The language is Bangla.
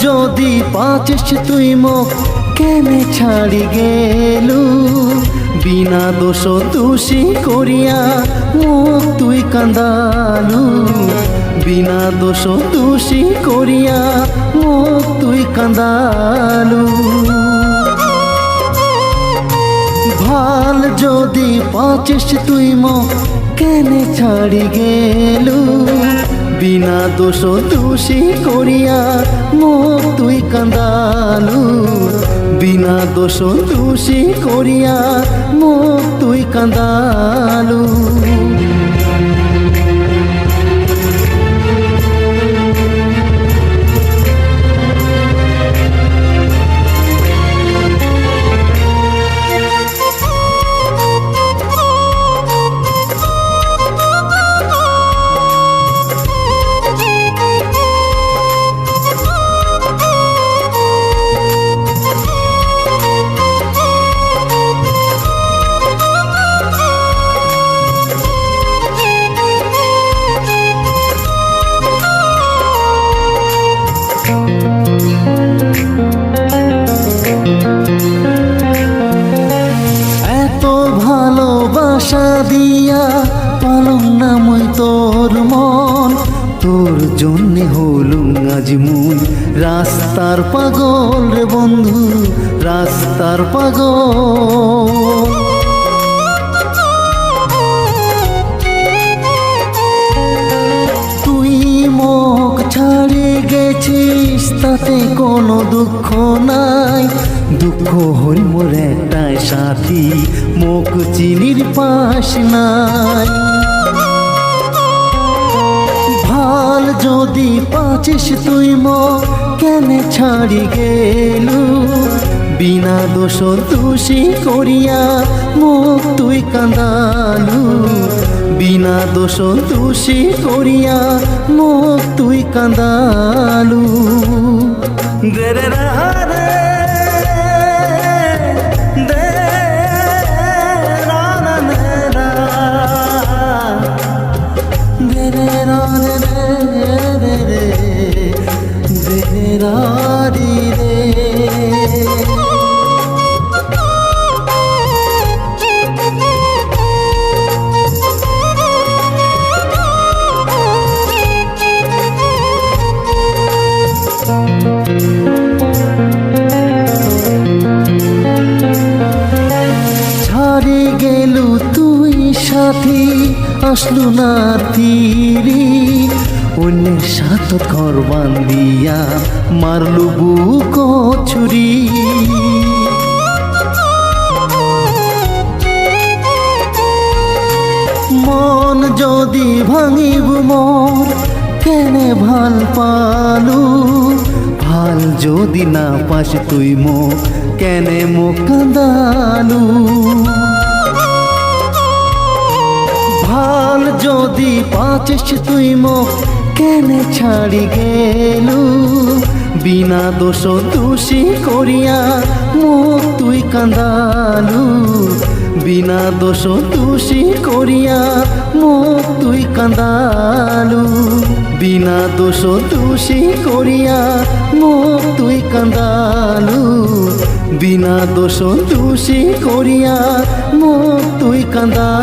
যদি পাচিস তুই মোক কেনে ছাড়ি গেলু, বিনা দোষ দোষী করিয়া মোক তুই কান্দালু, বিনা দোষ দোষী করিয়া মোক তুই কান্দালু। ভাল যদি পাচিস তুই মোক কেনে ছাড়ি গেলু, বিনা দোষ দোষী করিয়া মোক তুই কান্দালু, বিনা দোষ দোষী করিয়া মোক তুই কান্দালু। ভালোবাসা দিয়া পালং না মই তোর মন, তোর জন্যে হলুম আজ মুই রাস্তার পাগল রে বন্ধু, রাস্তার পাগল। তুই মোক ছাড়ে গেছিস তাতে কোনো দুঃখ নাই, দুঃখ হল মোর একটাই সাথী মোক চিনির পাশ নাই। ভাল যদি পাচিস তুই মোক কেনে ছাড়ি গেলু, বিনা দোষ দোষী করিয়া মোক তুই কান্দালু, বিনা দোষ দোষী করিয়া মোক তুই কান্দালু। রে রে রে ছাড়ি গেলু তুই সাথী আসলু না তীরি, অন্যের সাথে ঘর বান্ধিয়া মারলু বুক ছুরি। মন যদি ভাঙিব মোর কেনে ভাল পালু, ভাল যদি না পাস তুই মোক কেনে মোক কান্দালু। ভাল যদি পাচিস তুই মোক কেনে ছাড়ি গেলু, বিনা দোষ দোষী করিয়া মোক তুই কান্দালু, বিনা দোষ দোষী করিয়া মোক তুই কান্দালু, বিনা দোষ দোষী করিয়া মোক তুই কান্দালু, বিনা দোষ দোষী করিয়া মোক তুই কান্দালু।